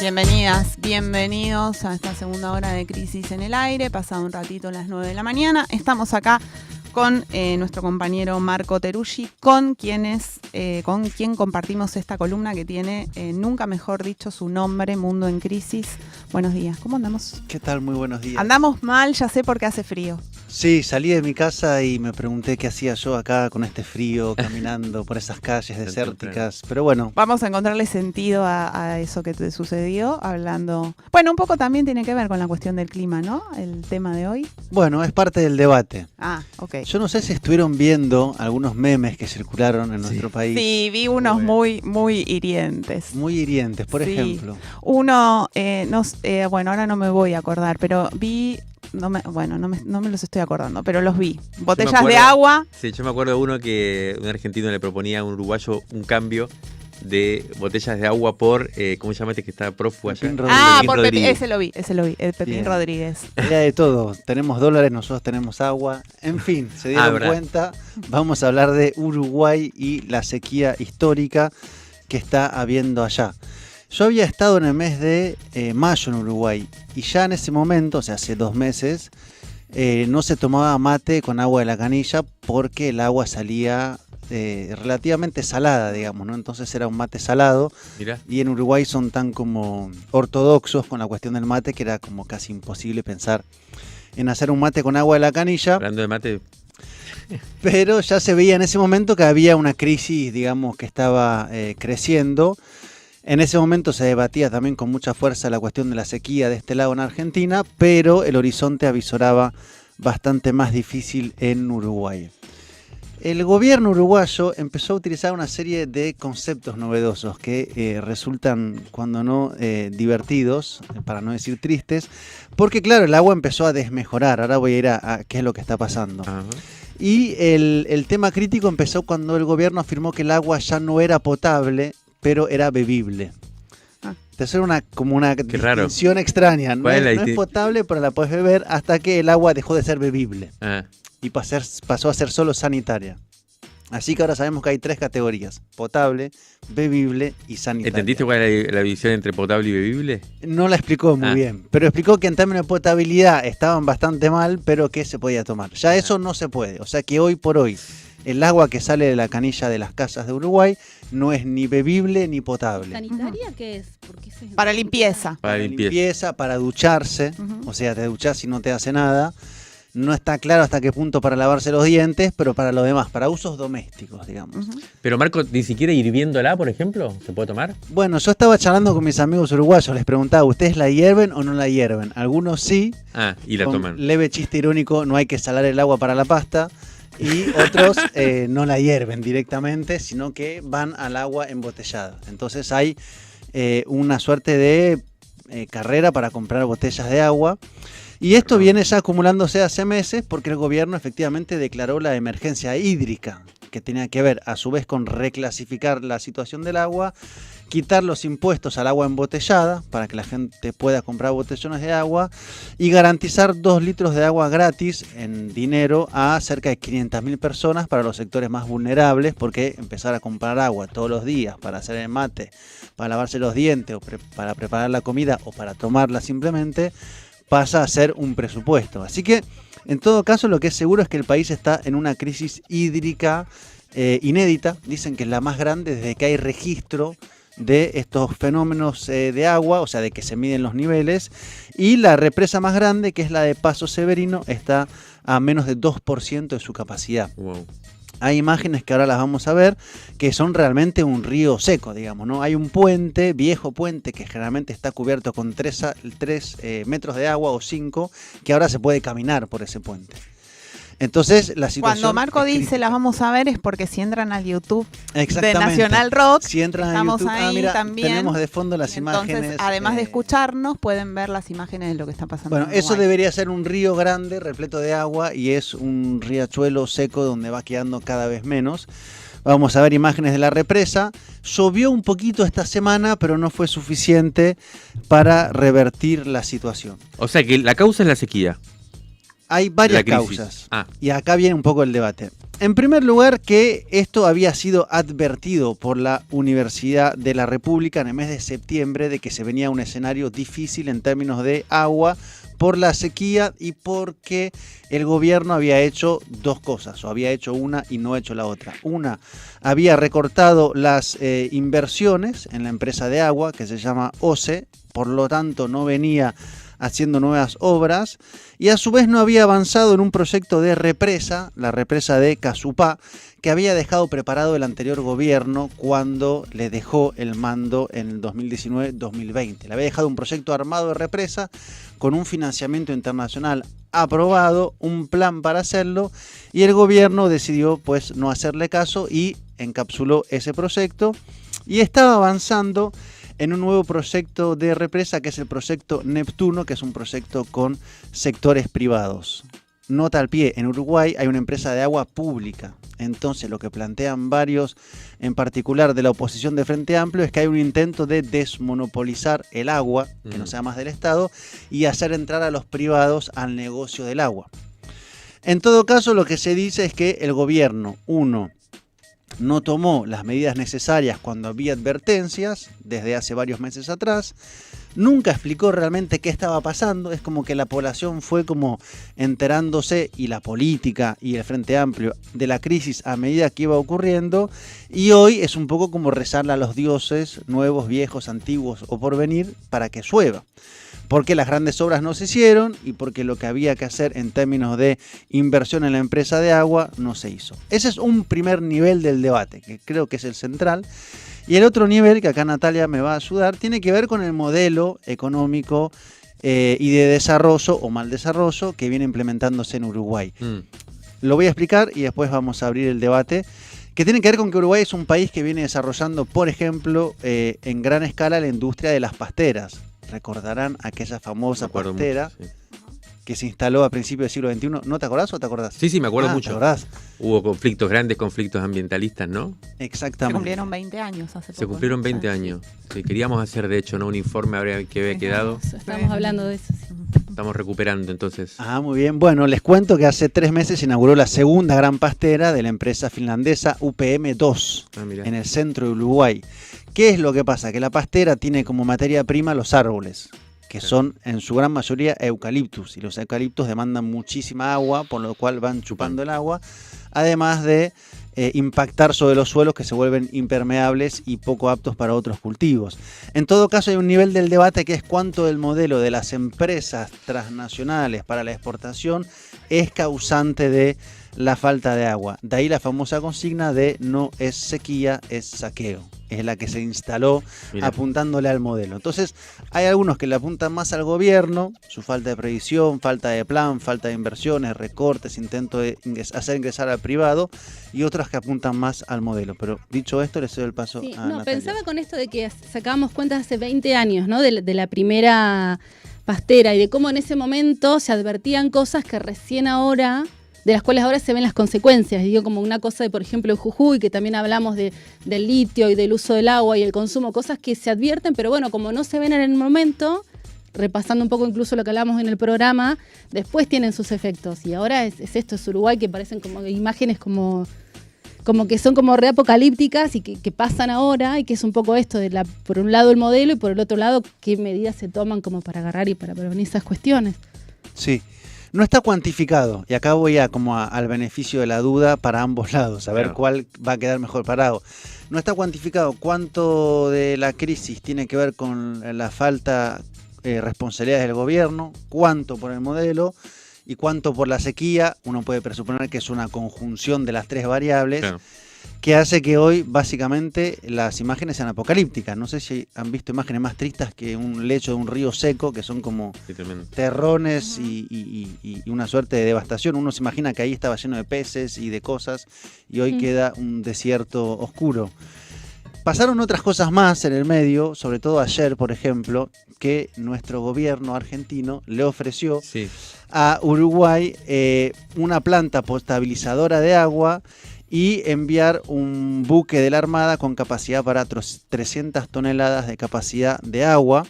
Bienvenidas, bienvenidos a esta segunda hora de Crisis en el Aire. Pasado un ratito las 9 de la mañana. Estamos acá con nuestro compañero Marco Teruggi, con quien compartimos esta columna que tiene, nunca mejor dicho, su nombre, Mundo en Crisis. Buenos días, ¿cómo andamos? ¿Qué tal? Muy buenos días. Andamos mal, ya sé, porque hace frío. Sí, salí de mi casa y me pregunté qué hacía yo acá con este frío, caminando por esas calles desérticas, pero bueno. Vamos a encontrarle sentido a eso que te sucedió, hablando... Bueno, un poco también tiene que ver con la cuestión del clima, ¿no? El tema de hoy. Bueno, es parte del debate. Ah, ok. Yo no sé si estuvieron viendo algunos memes que circularon en nuestro país. Sí, vi unos muy hirientes. Muy hirientes, por ejemplo. Uno, bueno, ahora no me voy a acordar, pero vi... No me los estoy acordando, pero los vi. Botellas de agua. Sí, yo me acuerdo de uno que un argentino le proponía a un uruguayo un cambio de botellas de agua por, ¿cómo se llama este que está prófugo allá? Ese lo vi, el Pepín Bien. Rodríguez. Era de todo, tenemos dólares, nosotros tenemos agua, en fin, se dieron cuenta. Vamos a hablar de Uruguay y la sequía histórica que está habiendo allá. Yo había estado en el mes de mayo en Uruguay y ya en ese momento, o sea, hace 2 meses, no se tomaba mate con agua de la canilla porque el agua salía relativamente salada, digamos, ¿no? Entonces era un mate salado. Mirá. Y en Uruguay son tan como ortodoxos con la cuestión del mate que era como casi imposible pensar en hacer un mate con agua de la canilla. Hablando de mate... Pero ya se veía en ese momento que había una crisis, digamos, que estaba creciendo. En ese momento se debatía también con mucha fuerza la cuestión de la sequía de este lado en Argentina, pero el horizonte avisoraba bastante más difícil en Uruguay. El gobierno uruguayo empezó a utilizar una serie de conceptos novedosos que resultan, cuando no divertidos, para no decir tristes, porque claro, el agua empezó a desmejorar. Ahora voy a ir a qué es lo que está pasando. Ajá. Y el tema crítico empezó cuando el gobierno afirmó que el agua ya no era potable, pero era bebible. Entonces era como una distinción extraña. No es potable, pero la puedes beber hasta que el agua dejó de ser bebible. Y pasó a ser solo sanitaria. Así que ahora sabemos que hay 3 categorías: potable, bebible y sanitaria. ¿Entendiste cuál es la división entre potable y bebible? No la explicó muy bien, pero explicó que en términos de potabilidad estaban bastante mal, pero que se podía tomar. Ya eso no se puede. O sea que hoy por hoy el agua que sale de la canilla de las casas de Uruguay no es ni bebible ni potable. ¿Sanitaria qué es? Para limpieza. Para limpieza, para ducharse. O sea, te duchás y no te hace nada. No está claro hasta qué punto para lavarse los dientes, pero para lo demás, para usos domésticos, digamos. Pero Marco, ni siquiera hirviéndola, por ejemplo, ¿se puede tomar? Bueno, yo estaba charlando con mis amigos uruguayos, les preguntaba, ¿ustedes la hierven o no la hierven? Algunos sí. Y la toman. Leve chiste irónico, no hay que salar el agua para la pasta. Y otros no la hierven directamente, sino que van al agua embotellada. Entonces hay una suerte de carrera para comprar botellas de agua. Y esto viene ya acumulándose hace meses porque el gobierno efectivamente declaró la emergencia hídrica, que tenía que ver a su vez con reclasificar la situación del agua, quitar los impuestos al agua embotellada para que la gente pueda comprar botellones de agua y garantizar 2 litros de agua gratis en dinero a cerca de 500.000 personas para los sectores más vulnerables, porque empezar a comprar agua todos los días para hacer el mate, para lavarse los dientes o para preparar la comida o para tomarla simplemente, pasa a ser un presupuesto. Así que, en todo caso, lo que es seguro es que el país está en una crisis hídrica inédita. Dicen que es la más grande desde que hay registro de estos fenómenos de agua, o sea, de que se miden los niveles. Y la represa más grande, que es la de Paso Severino, está a menos de 2% de su capacidad. Wow. Hay imágenes que ahora las vamos a ver que son realmente un río seco, digamos, ¿no? Hay un puente, viejo puente, que generalmente está cubierto con 3 metros de agua o 5, que ahora se puede caminar por ese puente. Entonces, la situación... Cuando Marco dice las vamos a ver es porque si entran al YouTube de Nacional Rock, si entran estamos a YouTube, ahí mira, también. Tenemos de fondo las imágenes. Entonces, además de escucharnos, pueden ver las imágenes de lo que está pasando. Bueno, en eso Uruguay. debería ser un río grande, repleto de agua, y es un riachuelo seco donde va quedando cada vez menos. Vamos a ver imágenes de la represa. Llovió un poquito esta semana, pero no fue suficiente para revertir la situación. O sea que la causa es la sequía. Hay varias causas. Y acá viene un poco el debate. En primer lugar, que esto había sido advertido por la Universidad de la República en el mes de septiembre de que se venía un escenario difícil en términos de agua por la sequía y porque el gobierno había hecho dos cosas, o había hecho una y no hecho la otra. Una, había recortado las inversiones en la empresa de agua que se llama OCE, por lo tanto no venía haciendo nuevas obras, y a su vez no había avanzado en un proyecto de represa, la represa de Casupá, que había dejado preparado el anterior gobierno cuando le dejó el mando en el 2019-2020. Le había dejado un proyecto armado de represa con un financiamiento internacional aprobado, un plan para hacerlo, y el gobierno decidió pues no hacerle caso y encapsuló ese proyecto y estaba avanzando en un nuevo proyecto de represa que es el proyecto Neptuno, que es un proyecto con sectores privados. Nota al pie, en Uruguay hay una empresa de agua pública, entonces lo que plantean varios, en particular de la oposición de Frente Amplio, es que hay un intento de desmonopolizar el agua, que no sea más del Estado, y hacer entrar a los privados al negocio del agua. En todo caso, lo que se dice es que el gobierno, no tomó las medidas necesarias cuando había advertencias desde hace varios meses atrás, nunca explicó realmente qué estaba pasando, es como que la población fue como enterándose y la política y el Frente Amplio de la crisis a medida que iba ocurriendo, y hoy es un poco como rezarle a los dioses nuevos, viejos, antiguos o por venir para que llueva. Porque las grandes obras no se hicieron y porque lo que había que hacer en términos de inversión en la empresa de agua no se hizo. Ese es un primer nivel del debate, que creo que es el central. Y el otro nivel, que acá Natalia me va a ayudar, tiene que ver con el modelo económico y de desarrollo o mal desarrollo que viene implementándose en Uruguay. Lo voy a explicar y después vamos a abrir el debate, que tiene que ver con que Uruguay es un país que viene desarrollando, por ejemplo, en gran escala la industria de las pasteras. Recordarán aquella famosa pastera que se instaló a principios del siglo XXI. ¿No te acordás o te acordás? Sí, me acuerdo mucho. ¿Te acordás? Hubo conflictos, grandes conflictos ambientalistas, ¿no? Exactamente. Se cumplieron 20 años hace poco. Se cumplieron 20 años. Sí, queríamos hacer, de hecho, ¿no? Un informe ahora que había quedado. Estamos hablando de eso, sí. Estamos recuperando, entonces. Muy bien. Bueno, les cuento que hace 3 meses se inauguró la segunda gran pastera de la empresa finlandesa UPM2 en el centro de Uruguay. ¿Qué es lo que pasa? Que la pastera tiene como materia prima los árboles, que son en su gran mayoría eucaliptus, y los eucaliptos demandan muchísima agua, por lo cual van chupando el agua, además de impactar sobre los suelos que se vuelven impermeables y poco aptos para otros cultivos. En todo caso, hay un nivel del debate que es cuánto el modelo de las empresas transnacionales para la exportación es causante de la falta de agua. De ahí la famosa consigna de no es sequía, es saqueo. Es la que se instaló apuntándole al modelo. Entonces, hay algunos que le apuntan más al gobierno, su falta de previsión, falta de plan, falta de inversiones, recortes, intento de hacer ingresar al privado, y otros que apuntan más al modelo. Pero dicho esto, le cedo el paso a Natalia. Pensaba con esto de que sacábamos cuentas hace 20 años, ¿no? De la primera pastera y de cómo en ese momento se advertían cosas que recién ahora, de las cuales ahora se ven las consecuencias. Digo, como una cosa de, por ejemplo, en Jujuy, que también hablamos del litio y del uso del agua y el consumo, cosas que se advierten, pero bueno, como no se ven en el momento, repasando un poco incluso lo que hablamos en el programa, después tienen sus efectos. Y ahora es esto, es Uruguay, que parecen como imágenes como que son como reapocalípticas y que pasan ahora, y que es un poco esto de por un lado el modelo y por el otro lado qué medidas se toman como para agarrar y para prevenir esas cuestiones. Sí. No está cuantificado, y acá voy al beneficio de la duda para ambos lados, a ver cuál va a quedar mejor parado. No está cuantificado cuánto de la crisis tiene que ver con la falta de responsabilidades del gobierno, cuánto por el modelo y cuánto por la sequía. Uno puede presuponer que es una conjunción de las 3 variables. Que hace que hoy básicamente las imágenes sean apocalípticas. No sé si han visto imágenes más tristes que un lecho de un río seco, que son como terrones y una suerte de devastación. Uno se imagina que ahí estaba lleno de peces y de cosas, y hoy queda un desierto oscuro. Pasaron otras cosas más en el medio, sobre todo ayer, por ejemplo, que nuestro gobierno argentino le ofreció a Uruguay una planta potabilizadora de agua y enviar un buque de la Armada con capacidad para 300 toneladas de capacidad de agua,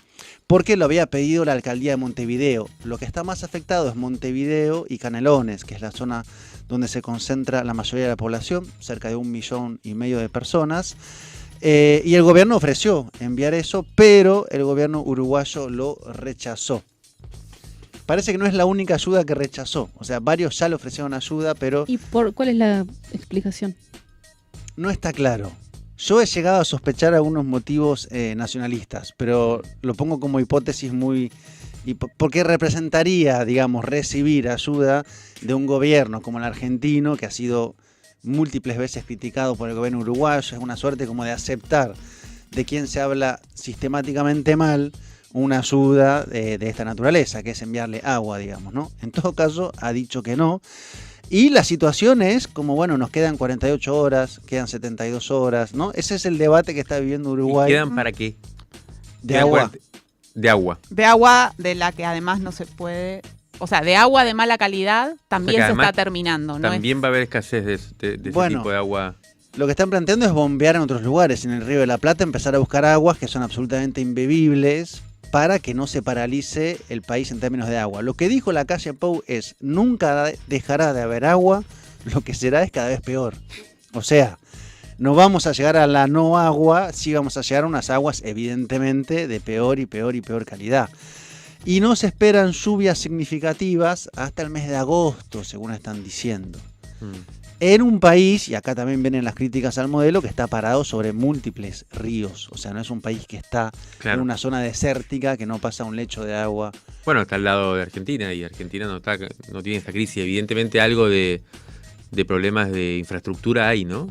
porque lo había pedido la alcaldía de Montevideo. Lo que está más afectado es Montevideo y Canelones, que es la zona donde se concentra la mayoría de la población, cerca de 1,5 millones de personas. Y el gobierno ofreció enviar eso, pero el gobierno uruguayo lo rechazó. Parece que no es la única ayuda que rechazó. O sea, varios ya le ofrecieron ayuda, pero ¿Y cuál es la explicación? no está claro. Yo he llegado a sospechar algunos motivos nacionalistas, pero lo pongo como hipótesis porque representaría, digamos, recibir ayuda de un gobierno como el argentino, que ha sido múltiples veces criticado por el gobierno uruguayo. Es una suerte como de aceptar de quien se habla sistemáticamente mal una ayuda de esta naturaleza, que es enviarle agua, digamos, ¿no? En todo caso, ha dicho que no. Y la situación es como, bueno, nos quedan 48 horas, quedan 72 horas, ¿no? Ese es el debate que está viviendo Uruguay. ¿Y quedan para qué? De agua. De agua. De agua de la que además no se puede... O sea, de agua de mala calidad también se está terminando, ¿no? También va a haber escasez de ese tipo de agua. Lo que están planteando es bombear en otros lugares. En el Río de la Plata empezar a buscar aguas que son absolutamente imbebibles para que no se paralice el país en términos de agua. Lo que dijo la calle Pou es: nunca dejará de haber agua, lo que será es cada vez peor. O sea, no vamos a llegar a la no agua, sí vamos a llegar a unas aguas evidentemente de peor y peor y peor calidad. Y no se esperan lluvias significativas hasta el mes de agosto, según están diciendo. En un país, y acá también vienen las críticas al modelo, que está parado sobre múltiples ríos. O sea, no es un país que está en una zona desértica, que no pasa un lecho de agua. Bueno, está al lado de Argentina, y Argentina no tiene esta crisis. Evidentemente algo de problemas de infraestructura hay, ¿no?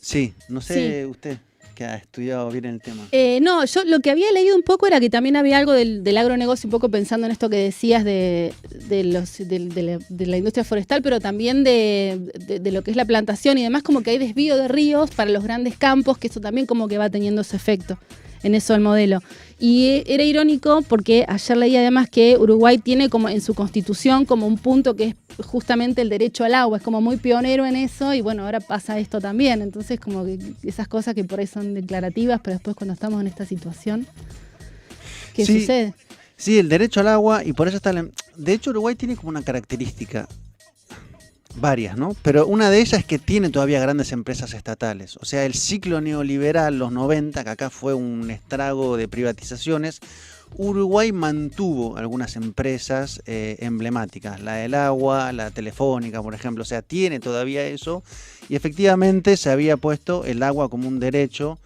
Sí, no sé usted, que ha estudiado bien el tema. No, yo lo que había leído un poco era que también había algo del agronegocio, un poco pensando en esto que decías de la industria forestal, pero también de lo que es la plantación y demás, como que hay desvío de ríos para los grandes campos, que eso también como que va teniendo ese efecto en eso el modelo. Y era irónico porque ayer leí además que Uruguay tiene como en su constitución como un punto que es justamente el derecho al agua, es como muy pionero en eso, y bueno, ahora pasa esto también. Entonces como que esas cosas que por ahí son declarativas, pero después cuando estamos en esta situación, ¿qué sucede? Sí, el derecho al agua, y por eso está... De hecho, Uruguay tiene como una característica, varias, ¿no? Pero una de ellas es que tiene todavía grandes empresas estatales. O sea, el ciclo neoliberal, los 90, que acá fue un estrago de privatizaciones, Uruguay mantuvo algunas empresas emblemáticas, la del agua, la telefónica, por ejemplo. O sea, tiene todavía eso, y efectivamente se había puesto el agua como un derecho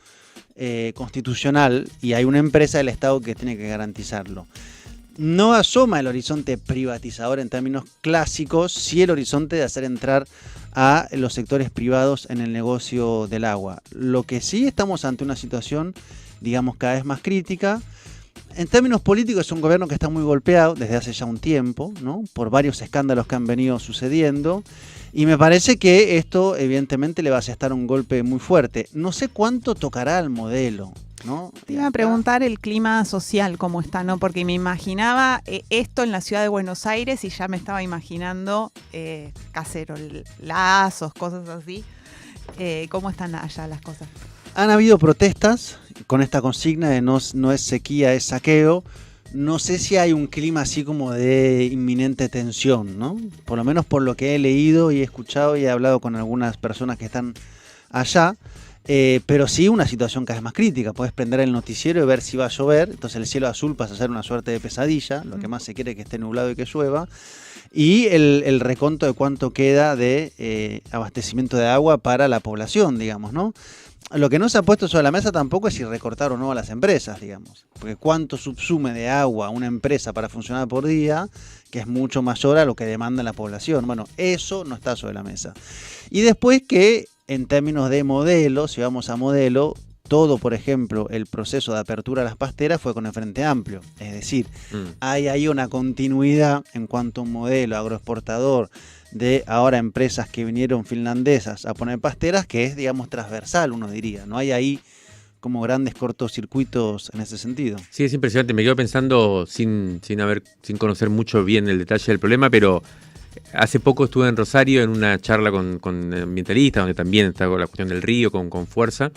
constitucional, y hay una empresa del Estado que tiene que garantizarlo. No asoma el horizonte privatizador en términos clásicos, sí el horizonte de hacer entrar a los sectores privados en el negocio del agua. Lo que sí estamos ante una situación, digamos, cada vez más crítica. En términos políticos es un gobierno que está muy golpeado desde hace ya un tiempo, ¿no? Por varios escándalos que han venido sucediendo. Y me parece que esto evidentemente le va a asestar un golpe muy fuerte. No sé cuánto tocará al modelo, ¿no? Te iba a preguntar el clima social cómo está, ¿no? Porque me imaginaba esto en la ciudad de Buenos Aires y ya me estaba imaginando cacerolazos, cosas así. ¿Cómo están allá las cosas? Han habido protestas con esta consigna de no es sequía, es saqueo. No sé si hay un clima así como de inminente tensión, ¿no? Por lo menos por lo que he leído y he escuchado y he hablado con algunas personas que están allá. Pero sí una situación cada vez más crítica. Puedes prender el noticiero y ver si va a llover, entonces el cielo azul pasa a ser una suerte de pesadilla. Lo que más se quiere es que esté nublado y que llueva. Y el reconto de cuánto queda de abastecimiento de agua para la población, digamos, ¿no? Lo que no se ha puesto sobre la mesa tampoco es si recortar o no a las empresas, digamos. Porque cuánto subsume de agua una empresa para funcionar por día, que es mucho mayor a lo que demanda la población. Bueno, eso no está sobre la mesa. Y después que, en términos de modelo, si vamos a modelo, todo, por ejemplo, el proceso de apertura a las pasteras fue con el Frente Amplio. Es decir, hay ahí una continuidad en cuanto a un modelo agroexportador de ahora empresas que vinieron finlandesas a poner pasteras, que es, digamos, transversal, uno diría. No hay ahí como grandes cortocircuitos en ese sentido. Sí, es impresionante. Me quedo pensando sin conocer mucho bien el detalle del problema, pero hace poco estuve en Rosario en una charla con ambientalistas, donde también está la cuestión del río con fuerza,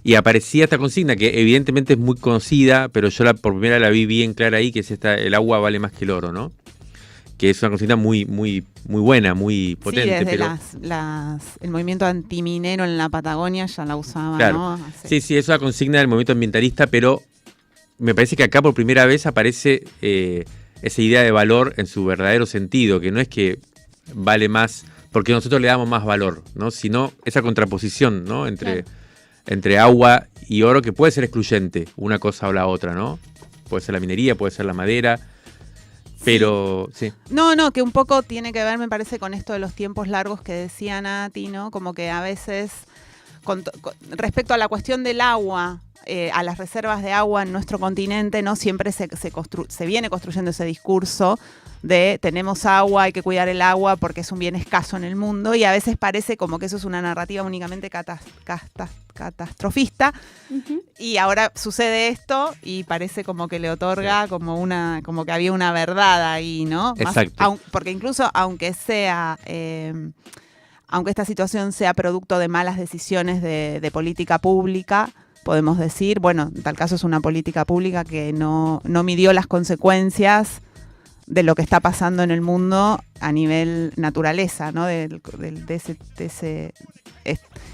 y aparecía esta consigna que evidentemente es muy conocida, pero yo por primera la vi bien clara ahí, que es esta: el agua vale más que el oro, ¿no? que es una consigna muy buena, muy potente. Sí, desde pero el movimiento antiminero en la Patagonia ya la usaba, claro. ¿no? Sí, es una consigna del movimiento ambientalista, pero me parece que acá por primera vez aparece esa idea de valor en su verdadero sentido, que no es que vale más porque nosotros le damos más valor, ¿no? Sino esa contraposición, ¿no? Entre agua y oro, que puede ser excluyente, una cosa o la otra, ¿no? Puede ser la minería, puede ser la madera, pero sí. No, que un poco tiene que ver, me parece, con esto de los tiempos largos que decía Nati, ¿no? Como que a veces, respecto a la cuestión del agua, a las reservas de agua en nuestro continente, ¿no? Siempre se viene construyendo ese discurso de tenemos agua, hay que cuidar el agua porque es un bien escaso en el mundo, y a veces parece como que eso es una narrativa únicamente catastrofista. Uh-huh. Y ahora sucede esto y parece como que le otorga como que había una verdad ahí, ¿no? Exacto. Porque incluso aunque esta situación sea producto de malas decisiones de política pública, podemos decir, bueno, en tal caso es una política pública que no midió las consecuencias de lo que está pasando en el mundo a nivel naturaleza, ¿no? De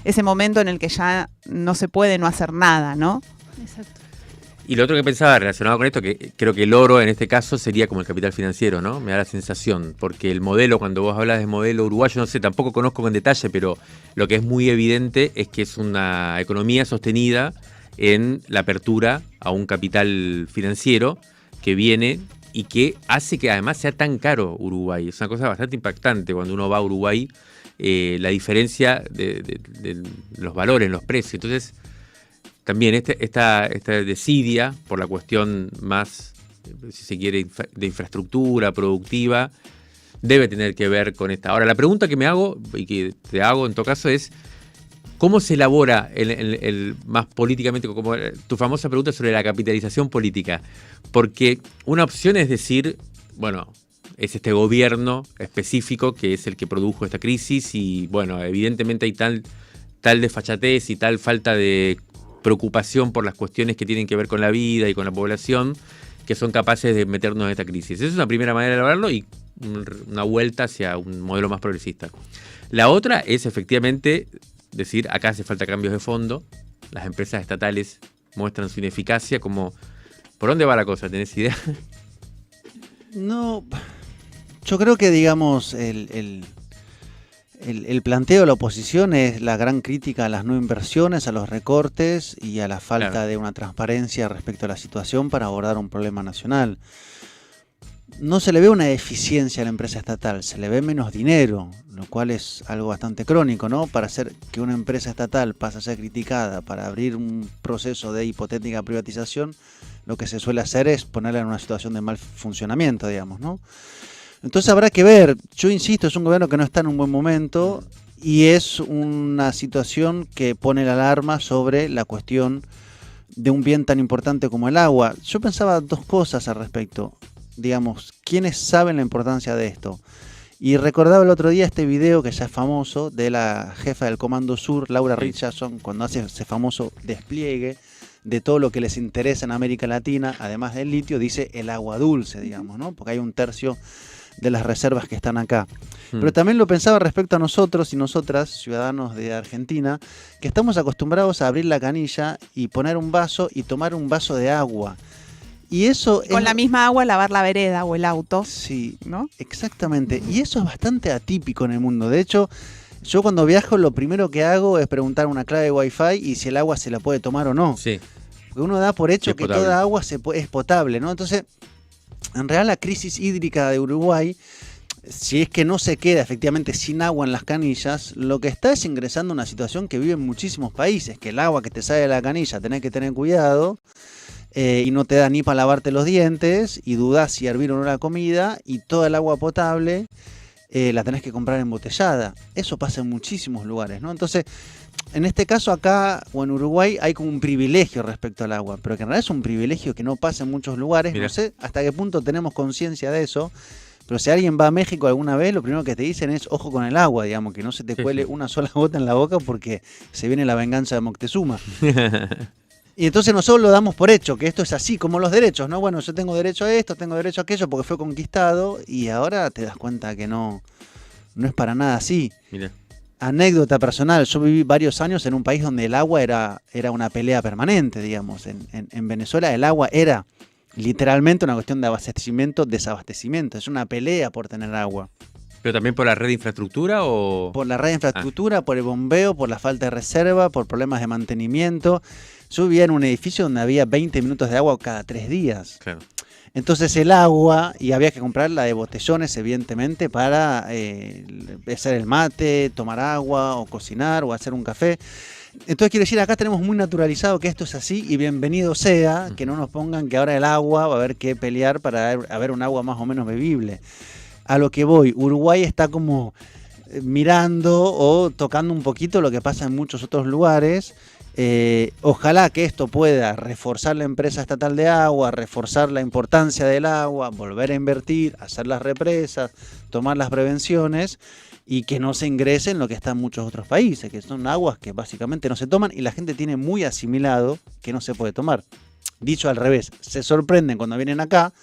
ese momento en el que ya no se puede no hacer nada, ¿no? Exacto. Y lo otro que pensaba relacionado con esto, que creo que el oro en este caso sería como el capital financiero, ¿no? Me da la sensación, porque el modelo, cuando vos hablas de modelo uruguayo, no sé, tampoco conozco en detalle, pero lo que es muy evidente es que es una economía sostenida en la apertura a un capital financiero que viene y que hace que además sea tan caro Uruguay. Es una cosa bastante impactante cuando uno va a Uruguay, la diferencia de los valores, los precios. Entonces, también esta desidia por la cuestión más, si se quiere, de infraestructura productiva, debe tener que ver con esta. Ahora, la pregunta que me hago, y que te hago en todo caso, es ¿cómo se elabora el más políticamente, como tu famosa pregunta sobre la capitalización política? Porque una opción es decir, bueno, es este gobierno específico que es el que produjo esta crisis y, bueno, evidentemente hay tal desfachatez y tal falta de preocupación por las cuestiones que tienen que ver con la vida y con la población que son capaces de meternos en esta crisis. Esa es una primera manera de elaborarlo y una vuelta hacia un modelo más progresista. La otra es efectivamente decir, acá hace falta cambios de fondo, las empresas estatales muestran su ineficacia, como ¿por dónde va la cosa? ¿Tenés idea? No, yo creo que digamos el planteo de la oposición es la gran crítica a las no inversiones, a los recortes y a la falta de una transparencia respecto a la situación para abordar un problema nacional. No se le ve una eficiencia a la empresa estatal, se le ve menos dinero, lo cual es algo bastante crónico, ¿no? Para hacer que una empresa estatal pase a ser criticada, para abrir un proceso de hipotética privatización, lo que se suele hacer es ponerla en una situación de mal funcionamiento, digamos, ¿no? Entonces habrá que ver, yo insisto, es un gobierno que no está en un buen momento y es una situación que pone la alarma sobre la cuestión de un bien tan importante como el agua. Yo pensaba dos cosas al respecto. Digamos, ¿quiénes saben la importancia de esto? Y recordaba el otro día este video que ya es famoso de la jefa del Comando Sur, Laura Richardson, cuando hace ese famoso despliegue de todo lo que les interesa en América Latina, además del litio, dice el agua dulce, digamos, ¿no? Porque hay 1/3 de las reservas que están acá. Pero también lo pensaba respecto a nosotros y nosotras, ciudadanos de Argentina, que estamos acostumbrados a abrir la canilla y poner un vaso y tomar un vaso de agua. Y eso con la misma agua lavar la vereda o el auto. Sí, ¿no? Exactamente. Y eso es bastante atípico en el mundo. De hecho, yo cuando viajo lo primero que hago es preguntar una clave de Wi-Fi y si el agua se la puede tomar o no. Sí. Porque uno da por hecho que potable. toda agua es potable, ¿no? Entonces, en realidad la crisis hídrica de Uruguay, si es que no se queda efectivamente sin agua en las canillas, lo que está es ingresando a una situación que viven muchísimos países, que el agua que te sale de la canilla tenés que tener cuidado. Y no te da ni para lavarte los dientes y dudás si hervir o no la comida y toda el agua potable la tenés que comprar embotellada. Eso pasa en muchísimos lugares, ¿no? Entonces, en este caso acá o en Uruguay hay como un privilegio respecto al agua, pero que en realidad es un privilegio que no pasa en muchos lugares. Mirá. No sé hasta qué punto tenemos conciencia de eso, pero si alguien va a México alguna vez, lo primero que te dicen es ojo con el agua, digamos, que no se te cuele una sola gota en la boca porque se viene la venganza de Moctezuma. Y entonces nosotros lo damos por hecho, que esto es así, como los derechos, ¿no? Bueno, yo tengo derecho a esto, tengo derecho a aquello, porque fue conquistado, y ahora te das cuenta que no es para nada así. Mira. Anécdota personal, yo viví varios años en un país donde el agua era una pelea permanente, digamos. En Venezuela el agua era literalmente una cuestión de abastecimiento, desabastecimiento, es una pelea por tener agua. ¿Pero también por la red de infraestructura o...? Por la red de infraestructura, por el bombeo, por la falta de reserva, por problemas de mantenimiento. Yo vivía en un edificio donde había 20 minutos de agua cada 3 días. Claro. Entonces el agua, y había que comprarla de botellones, evidentemente, para hacer el mate, tomar agua, o cocinar, o hacer un café. Entonces quiero decir, acá tenemos muy naturalizado que esto es así, y bienvenido sea que no nos pongan que ahora el agua va a haber que pelear para haber un agua más o menos bebible. A lo que voy, Uruguay está como mirando o tocando un poquito lo que pasa en muchos otros lugares. Ojalá que esto pueda reforzar la empresa estatal de agua, reforzar la importancia del agua, volver a invertir, hacer las represas, tomar las prevenciones y que no se ingrese en lo que está en muchos otros países, que son aguas que básicamente no se toman y la gente tiene muy asimilado que no se puede tomar. Dicho al revés, se sorprenden cuando vienen acá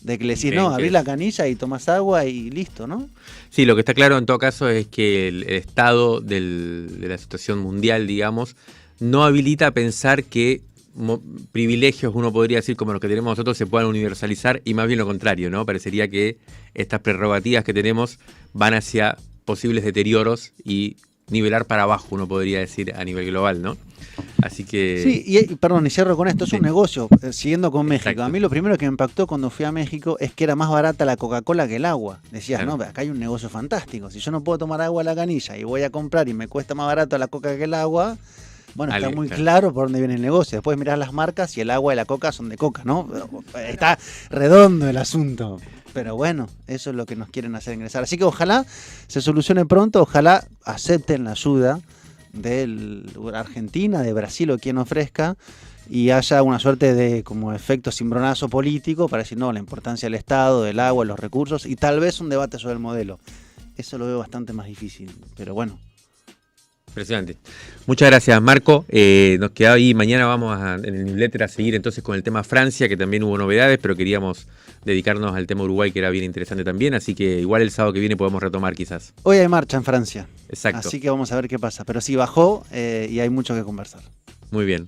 de que le decís, no, abrí la canilla y tomas agua y listo, ¿no? Sí, lo que está claro en todo caso es que el estado de la situación mundial, digamos, no habilita a pensar que privilegios, uno podría decir, como los que tenemos nosotros, se puedan universalizar, y más bien lo contrario, ¿no? Parecería que estas prerrogativas que tenemos van hacia posibles deterioros y nivelar para abajo, uno podría decir, a nivel global, ¿no? Así que... Sí, y cierro con esto, es un negocio, siguiendo con México. Exacto. A mí lo primero que me impactó cuando fui a México es que era más barata la Coca-Cola que el agua. Decías, Claro. no, acá hay un negocio fantástico. Si yo no puedo tomar agua a la canilla y voy a comprar y me cuesta más barato la Coca que el agua, bueno, está muy claro por dónde viene el negocio. Después mirás las marcas y el agua y la Coca son de Coca, ¿no? Está redondo el asunto. Pero bueno, eso es lo que nos quieren hacer ingresar. Así que ojalá se solucione pronto, ojalá acepten la ayuda de Argentina, de Brasil o quien ofrezca, y haya una suerte de como efecto cimbronazo político para decir, no, la importancia del Estado, del agua, los recursos, y tal vez un debate sobre el modelo. Eso lo veo bastante más difícil, pero bueno. Impresionante. Muchas gracias, Marco. Nos queda ahí, mañana vamos en el newsletter a seguir entonces con el tema Francia, que también hubo novedades, pero queríamos dedicarnos al tema Uruguay, que era bien interesante también, así que igual el sábado que viene podemos retomar quizás. Hoy hay marcha en Francia. Exacto. Así que vamos a ver qué pasa. Pero sí bajó y hay mucho que conversar. Muy bien.